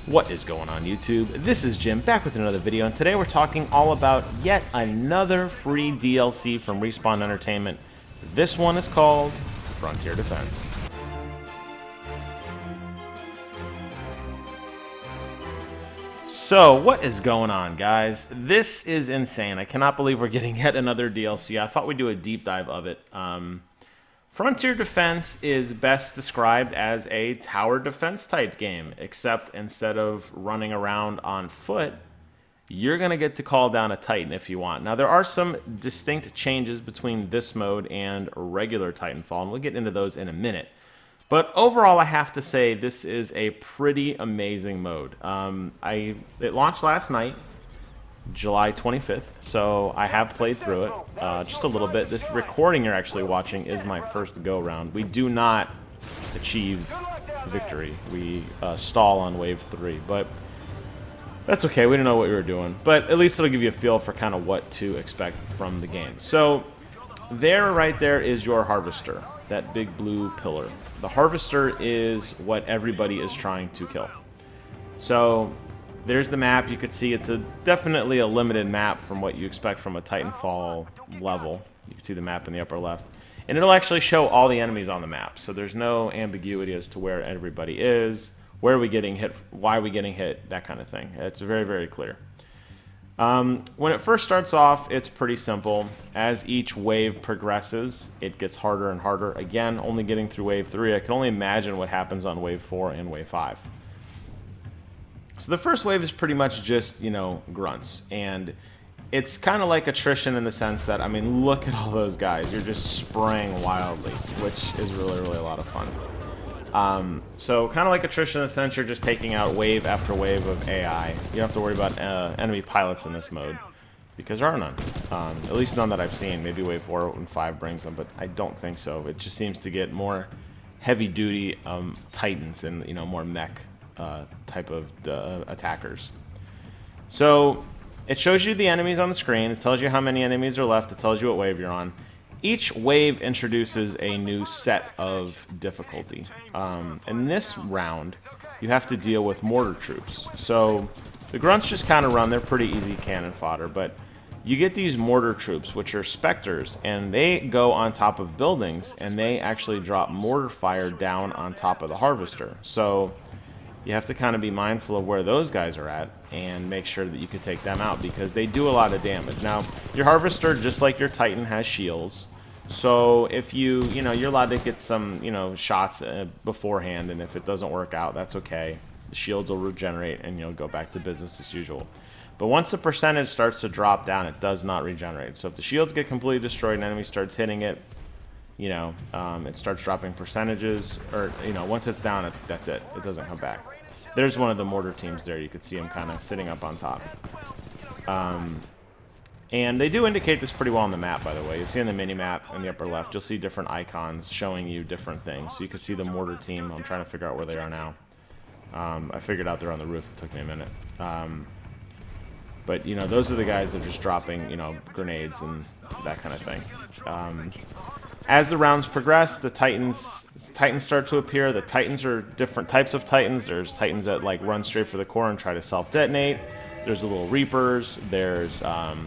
What is going on, YouTube? This is Jim, back with another video, and today we're talking all about yet another free DLC from Respawn Entertainment. This one is called Frontier Defense. So, what is going on, guys? This is insane. I cannot believe we're getting yet another DLC. I thought we'd do a deep dive of it. Frontier Defense is best described as a tower defense type game, except instead of running around on foot, you're going to get to call down a Titan if you want. Now, there are some distinct changes between this mode and regular Titanfall, and we'll get into those in a minute. But overall, I have to say this is a pretty amazing mode. It launched last night, July 25th, so I have played through it just a little bit. This recording you're actually watching is my first go-round. We do not achieve victory. We stall on wave 3, but that's okay. We didn't know what we were doing, but at least it'll give you a feel for kind of what to expect from the game. So right there is your harvester, that big blue pillar. The harvester is what everybody is trying to kill. So there's the map. You could see it's definitely a limited map from what you expect from a Titanfall level. You can see the map in the upper left. And it'll actually show all the enemies on the map. So there's no ambiguity as to where everybody is, where are we getting hit, why are we getting hit, that kind of thing. It's very, very clear. When it first starts off, it's pretty simple. As each wave progresses, it gets harder and harder. Again, only getting through wave 3. I can only imagine what happens on wave 4 and wave 5. So the first wave is pretty much just, grunts. And it's kind of like attrition in the sense that, I mean, look at all those guys. You're just spraying wildly, which is really, really a lot of fun. So kind of like attrition in the sense you're just taking out wave after wave of AI. You don't have to worry about enemy pilots in this mode, because there are none. At least none that I've seen. Maybe wave 4 and 5 brings them, but I don't think so. It just seems to get more heavy-duty Titans and, more mech type of attackers. So it shows you the enemies on the screen. It tells you how many enemies are left. It tells you what wave you're on. Each wave introduces a new set of difficulty. In this round, you have to deal with mortar troops. So the grunts just kind of run. They're pretty easy cannon fodder, but you get these mortar troops, which are specters, and they go on top of buildings, and they actually drop mortar fire down on top of the harvester. So you have to kind of be mindful of where those guys are at and make sure that you can take them out, because they do a lot of damage. Now, your harvester, just like your Titan, has shields. So if you're allowed to get some, shots beforehand, and if it doesn't work out, that's okay. The shields will regenerate, and you'll go back to business as usual. But once the percentage starts to drop down, it does not regenerate. So if the shields get completely destroyed and an enemy starts hitting it, it starts dropping percentages, or, once it's down, that's it. It doesn't come back. There's one of the mortar teams there. You could see them kind of sitting up on top. And they do indicate this pretty well on the map, by the way. You see on the mini-map in the upper left, you'll see different icons showing you different things. So you can see the mortar team. I'm trying to figure out where they are now. I figured out they're on the roof. It took me a minute. But, those are the guys that are just dropping, grenades and that kind of thing. As the rounds progress, the Titans start to appear. The Titans are different types of Titans. There's Titans that run straight for the core and try to self-detonate. There's the little Reapers. There's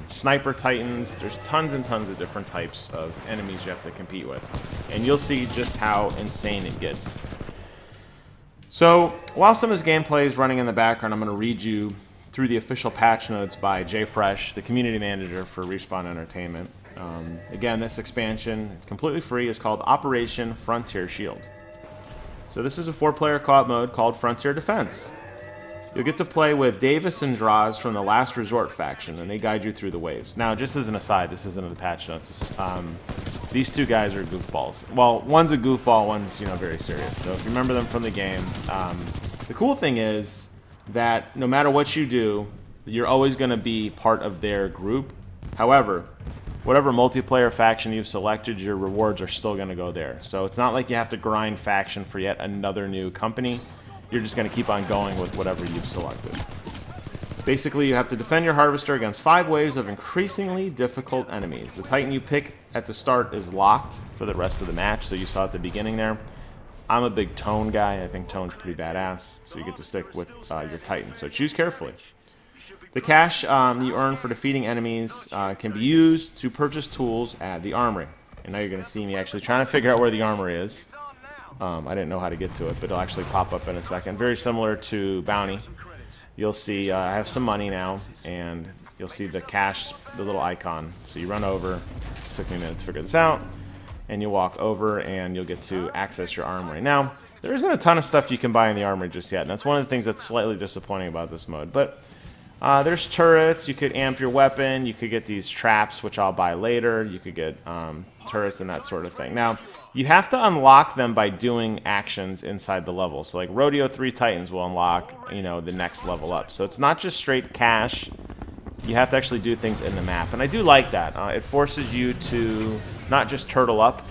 Sniper Titans. There's tons and tons of different types of enemies you have to compete with. And you'll see just how insane it gets. So while some of this gameplay is running in the background, I'm going to read you through the official patch notes by Jay Fresh, the community manager for Respawn Entertainment. Again, this expansion, completely free, is called Operation Frontier Shield. So this is a 4-player co-op mode called Frontier Defense. You'll get to play with Davis and Draws from the Last Resort faction, and they guide you through the waves. Now, just as an aside, this isn't in the patch notes. These two guys are goofballs. Well, one's a goofball, one's very serious. So if you remember them from the game, the cool thing is that no matter what you do, you're always going to be part of their group. However, whatever multiplayer faction you've selected, your rewards are still going to go there. So it's not like you have to grind faction for yet another new company. You're just going to keep on going with whatever you've selected. Basically, you have to defend your harvester against 5 waves of increasingly difficult enemies. The Titan you pick at the start is locked for the rest of the match, so you saw at the beginning there. I'm a big Tone guy. I think Tone's pretty badass, so you get to stick with your Titan. So choose carefully. The cash you earn for defeating enemies can be used to purchase tools at the armory. And now you're going to see me actually trying to figure out where the armory is. I didn't know how to get to it, but it'll actually pop up in a second. Very similar to Bounty. You'll see I have some money now, and you'll see the cash, the little icon. So you run over. It took me a minute to figure this out. And you walk over, and you'll get to access your armory. Now, there isn't a ton of stuff you can buy in the armory just yet, and that's one of the things that's slightly disappointing about this mode. But there's turrets. You could amp your weapon. You could get these traps, which I'll buy later. You could get turrets and that sort of thing. Now, you have to unlock them by doing actions inside the level. So, like Rodeo 3 Titans will unlock, you know, the next level up. So it's not just straight cash. You have to actually do things in the map, and I do like that. It forces you to not just turtle up.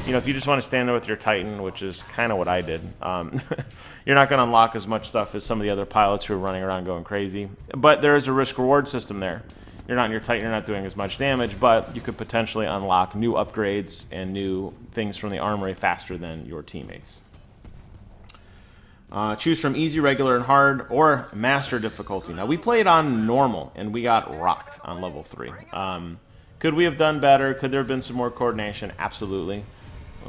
You know, if you just want to stand there with your Titan, which is kind of what I did, you're not going to unlock as much stuff as some of the other pilots who are running around going crazy. But there is a risk-reward system there. You're not in your Titan, you're not doing as much damage, but you could potentially unlock new upgrades and new things from the armory faster than your teammates. Choose from easy, regular, and hard, or master difficulty. Now, we played on normal, and we got rocked on level 3. Could we have done better? Could there have been some more coordination? Absolutely.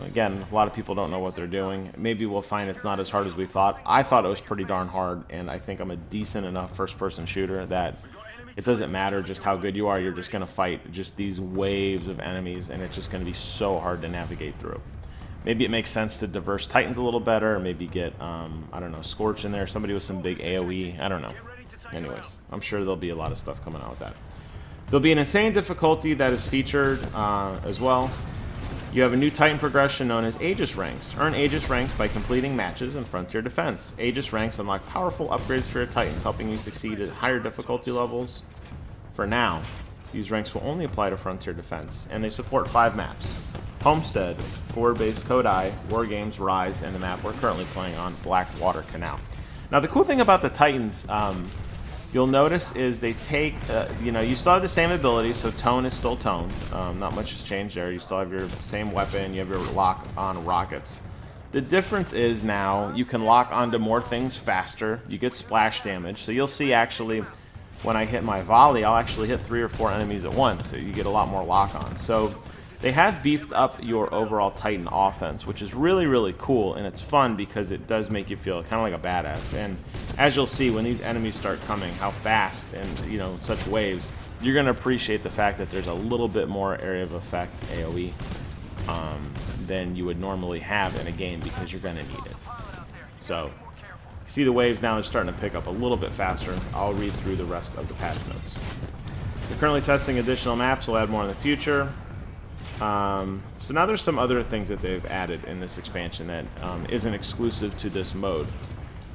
Again, a lot of people don't know what they're doing. Maybe we'll find it's not as hard as we thought. I thought it was pretty darn hard, and I think I'm a decent enough first-person shooter that it doesn't matter just how good you are. You're just going to fight just these waves of enemies, and it's just going to be so hard to navigate through. Maybe it makes sense to diverse Titans a little better, or maybe get, I don't know, Scorch in there, somebody with some big AoE. I don't know. Anyways, I'm sure there'll be a lot of stuff coming out with that. There'll be an insane difficulty that is featured as well. You have a new Titan progression known as Aegis ranks. Earn Aegis ranks by completing matches in Frontier Defense. Aegis ranks unlock powerful upgrades for your Titans, helping you succeed at higher difficulty levels. For now, these ranks will only apply to Frontier Defense, and they support 5 maps. Homestead, Forward-Based Kodai, War Games, Rise, and the map we're currently playing on, Blackwater Canal. Now, the cool thing about the Titans, you'll notice is they take, you know, you still have the same abilities, so Tone is still Tone. Not much has changed there. You still have your same weapon. You have your lock on rockets. The difference is now you can lock onto more things faster. You get splash damage. So you'll see actually when I hit my volley, I'll actually hit 3 or 4 enemies at once. So you get a lot more lock on. So they have beefed up your overall Titan offense, which is really, really cool, and it's fun because it does make you feel kind of like a badass. And as you'll see, when these enemies start coming, how fast and, you know, such waves, you're going to appreciate the fact that there's a little bit more area of effect, AoE, than you would normally have in a game because you're going to need it. So, you see the waves now, they're starting to pick up a little bit faster. I'll read through the rest of the patch notes. We're currently testing additional maps. We'll add more in the future. So now there's some other things that they've added in this expansion that isn't exclusive to this mode.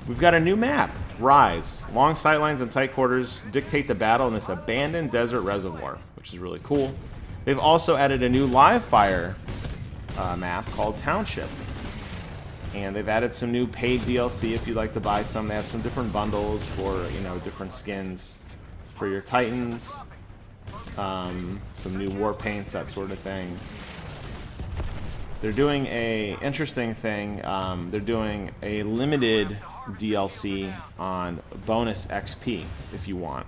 We've got a new map, Rise. Long sightlines and tight quarters dictate the battle in this abandoned desert reservoir, which is really cool. They've also added a new live fire map called Township. And they've added some new paid DLC if you'd like to buy some. They have some different bundles for, you know, different skins for your Titans. Some new war paints, that sort of thing. They're doing a interesting thing. They're doing a limited DLC on bonus XP if you want.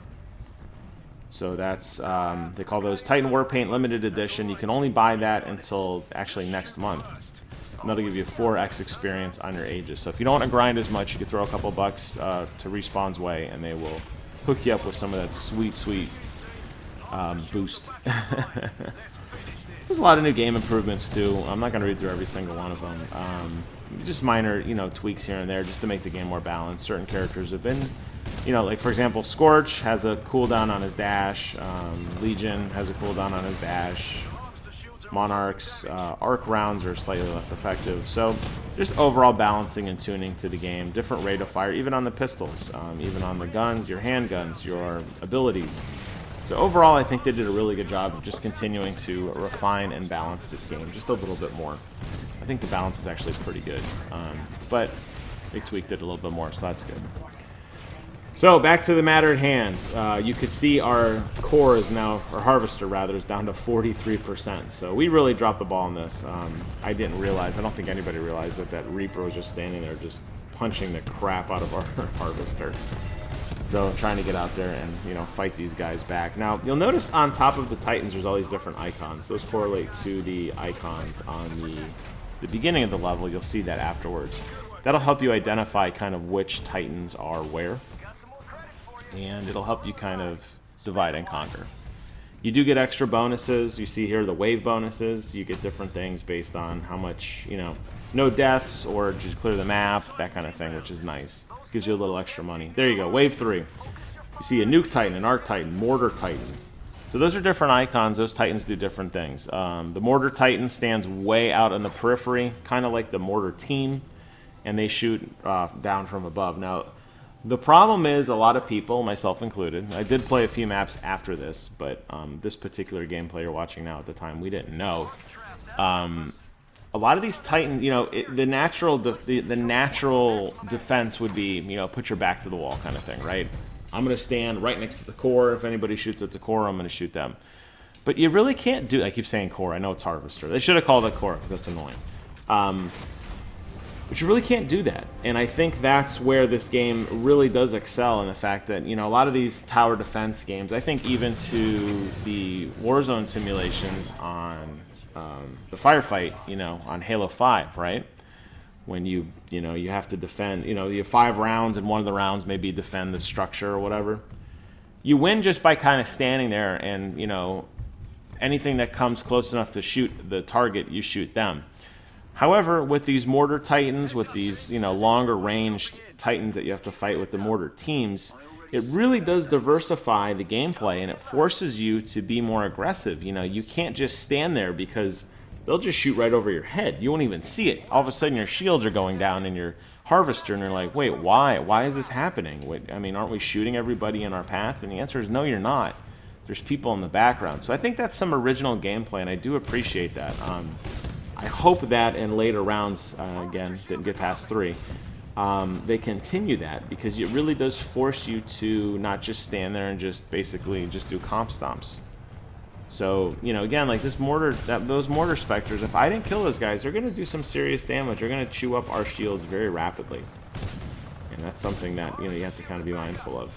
So that's, they call those Titan War Paint Limited Edition. You can only buy that until actually next month. And that'll give you 4x experience on your Aegis. So if you don't want to grind as much, you can throw a couple bucks to Respawn's way, and they will hook you up with some of that sweet, sweet boost. There's a lot of new game improvements too. I'm not going to read through every single one of them. Just minor, you know, tweaks here and there just to make the game more balanced. Certain characters have been, you know, like for example, Scorch has a cooldown on his dash. Legion has a cooldown on his dash. Monarch's arc rounds are slightly less effective. So just overall balancing and tuning to the game. Different rate of fire, even on the pistols, even on the guns, your handguns, your abilities. So overall, I think they did a really good job of just continuing to refine and balance this game just a little bit more. I think the balance is actually pretty good, but they tweaked it a little bit more, so that's good. So back to the matter at hand. You could see our core is now, or harvester rather, is down to 43%. So we really dropped the ball on this. I didn't realize, I don't think anybody realized that Reaper was just standing there just punching the crap out of our harvester. So trying to get out there and, you know, fight these guys back. Now, you'll notice on top of the Titans, there's all these different icons. Those correlate to the icons on the beginning of the level. You'll see that afterwards. That'll help you identify kind of which Titans are where. And it'll help you kind of divide and conquer. You do get extra bonuses. You see here the wave bonuses. You get different things based on how much, you know, no deaths or just clear the map, that kind of thing, which is nice. Gives you a little extra money. There you go, wave 3. You see a nuke titan, an arc titan, mortar titan. So those are different icons. Those titans do different things. The mortar titan stands way out in the periphery, kind of like the mortar team, and they shoot down from above. Now, the problem is a lot of people, myself included, I did play a few maps after this, but this particular gameplay you're watching now at the time, we didn't know. A lot of these Titans, you know, the natural defense would be, you know, put your back to the wall kind of thing, right? I'm going to stand right next to the core. If anybody shoots at the core, I'm going to shoot them. But you really can't do, I keep saying core, I know it's harvester. They should have called it core because that's annoying. But you really can't do that. And I think that's where this game really does excel in the fact that, you know, a lot of these tower defense games, I think even to the Warzone simulations on the firefight, you know, on Halo 5, right? When you know, you have to defend, you know, you have 5 rounds and one of the rounds maybe defend the structure or whatever. You win just by kind of standing there and, you know, anything that comes close enough to shoot the target, you shoot them. However, with these mortar titans, with these, you know, longer ranged titans that you have to fight with the mortar teams, it really does diversify the gameplay and it forces you to be more aggressive. You know, you can't just stand there because they'll just shoot right over your head. You won't even see it. All of a sudden your shields are going down in your harvester and you're like, wait, why? Why is this happening? Wait, I mean, aren't we shooting everybody in our path? And the answer is no, you're not. There's people in the background. So I think that's some original gameplay and I do appreciate that. I hope that in later rounds, again, didn't get past 3, they continue that because it really does force you to not just stand there and just basically just do comp stomps. So, you know, again, like this mortar, those mortar specters, if I didn't kill those guys, they're going to do some serious damage. They're going to chew up our shields very rapidly. And that's something that, you know, you have to kind of be mindful of.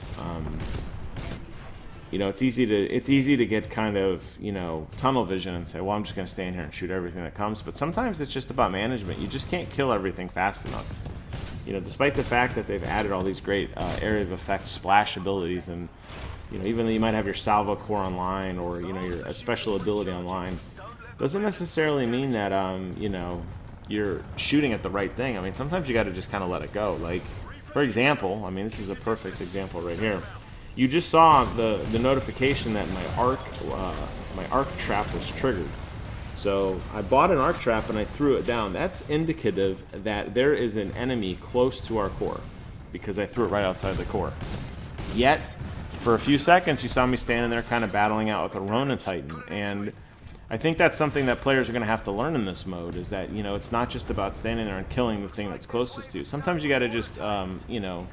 You know, it's easy to get kind of, you know, tunnel vision and say, well, I'm just going to stand here and shoot everything that comes. But sometimes it's just about management. You just can't kill everything fast enough. You know, despite the fact that they've added all these great area of effect splash abilities, and you know, even though you might have your salvo core online or, you know, your special ability online, doesn't necessarily mean that you know, you're shooting at the right thing. I mean, sometimes you got to just kind of let it go. Like, for example, I mean, this is a perfect example right here. You just saw the notification that my arc trap was triggered. So I bought an arc trap and I threw it down. That's indicative that there is an enemy close to our core because I threw it right outside the core. Yet, for a few seconds, you saw me standing there kind of battling out with a Ronin Titan. And I think that's something that players are going to have to learn in this mode, is that, you know, it's not just about standing there and killing the thing that's closest to you. Sometimes you got to just, you know,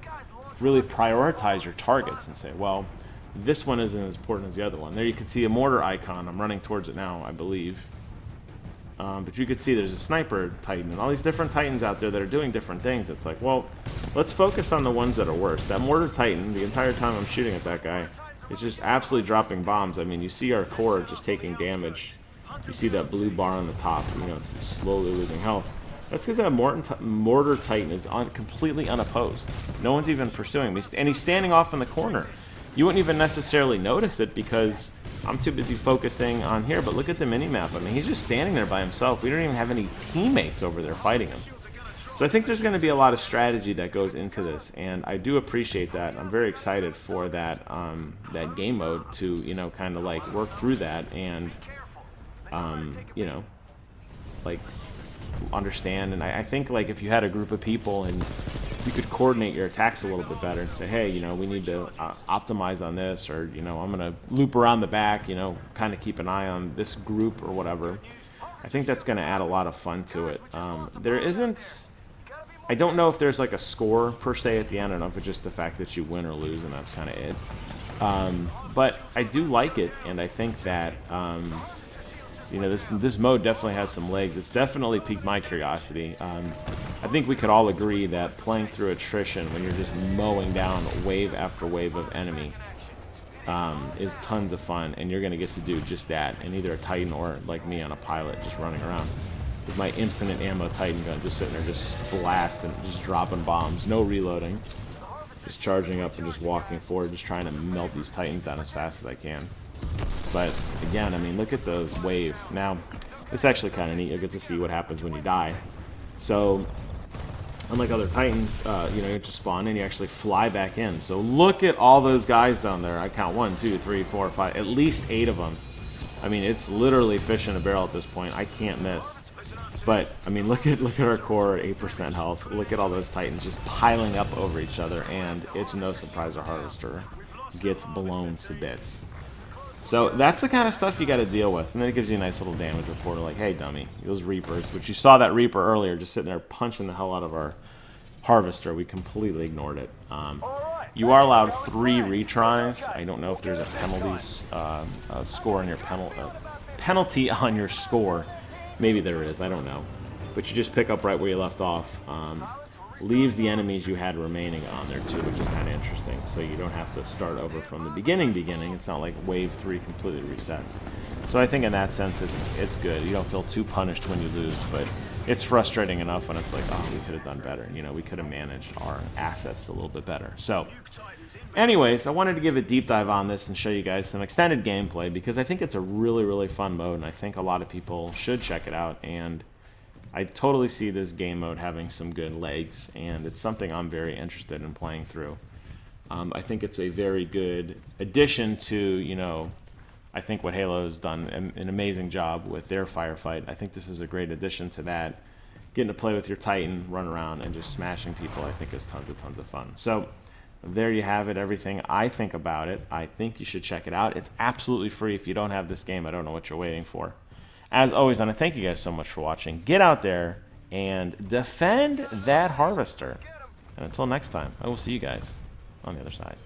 really prioritize your targets and say, well, this one isn't as important as the other one. There you can see a mortar icon. I'm running towards it now, I believe. But you can see there's a sniper titan and all these different titans out there that are doing different things. It's like, well, let's focus on the ones that are worse. That mortar titan, the entire time I'm shooting at that guy, is just absolutely dropping bombs. I mean, you see our core just taking damage. You see that blue bar on the top, you know, it's slowly losing health. That's because that mortar titan is completely unopposed. No one's even pursuing me, and he's standing off in the corner. You wouldn't even necessarily notice it because I'm too busy focusing on here, but look at the minimap. I mean, he's just standing there by himself. We don't even have any teammates over there fighting him. So I think there's going to be a lot of strategy that goes into this, and I do appreciate that. I'm very excited for that that game mode to, you know, kind of like work through that and, you know, like understand. And I think like if you had a group of people and you could coordinate your attacks a little bit better and say, hey, you know, we need to optimize on this, or, you know, I'm going to loop around the back, you know, kind of keep an eye on this group or whatever. I think that's going to add a lot of fun to it. There isn't I don't know if there's like a score per se at the end. I don't know if it's just the fact that you win or lose, and that's kind of it. But I do like it, and I think that you know, this mode definitely has some legs. It's definitely piqued my curiosity. I think we could all agree that playing through attrition when you're just mowing down wave after wave of enemy is tons of fun, and you're going to get to do just that in either a Titan or, like me, on a pilot just running around with my infinite ammo Titan gun, just sitting there just blasting, just dropping bombs, no reloading, just charging up and just walking forward, just trying to melt these Titans down as fast as I can. But again, I mean, look at the wave. Now, it's actually kind of neat. You'll get to see what happens when you die. So, unlike other Titans, you know, you just spawn in, you actually fly back in. So look at all those guys down there. I count 1, 2, 3, 4, 5, at least 8 of them. I mean, it's literally fish in a barrel at this point. I can't miss. But I mean, look at our core at 8% health. Look at all those Titans just piling up over each other, and it's no surprise our Harvester gets blown to bits. So that's the kind of stuff you got to deal with, and then it gives you a nice little damage reporter, like, hey, dummy, those Reapers, which you saw that Reaper earlier, just sitting there punching the hell out of our Harvester. We completely ignored it. You are allowed 3 retries. I don't know if there's a penalty score on your penalty on your score. Maybe there is. I don't know. But you just pick up right where you left off. Leaves the enemies you had remaining on there too, which is kind of interesting. So you don't have to start over from the beginning. It's not like wave 3 completely resets. So I think in that sense it's good. You don't feel too punished when you lose, but it's frustrating enough when it's like, oh, we could have done better. You know, we could have managed our assets a little bit better. So anyways, I wanted to give a deep dive on this and show you guys some extended gameplay, because I think it's a really, really fun mode, and I think a lot of people should check it out. And I totally see this game mode having some good legs, and it's something I'm very interested in playing through. I think it's a very good addition to, you know, I think what Halo has done an amazing job with their firefight. I think this is a great addition to that. Getting to play with your Titan, run around, and just smashing people, I think is tons of fun. So there you have it, everything I think about it. I think you should check it out. It's absolutely free. If you don't have this game, I don't know what you're waiting for. As always, I want to thank you guys so much for watching. Get out there and defend that Harvester. And until next time, I will see you guys on the other side.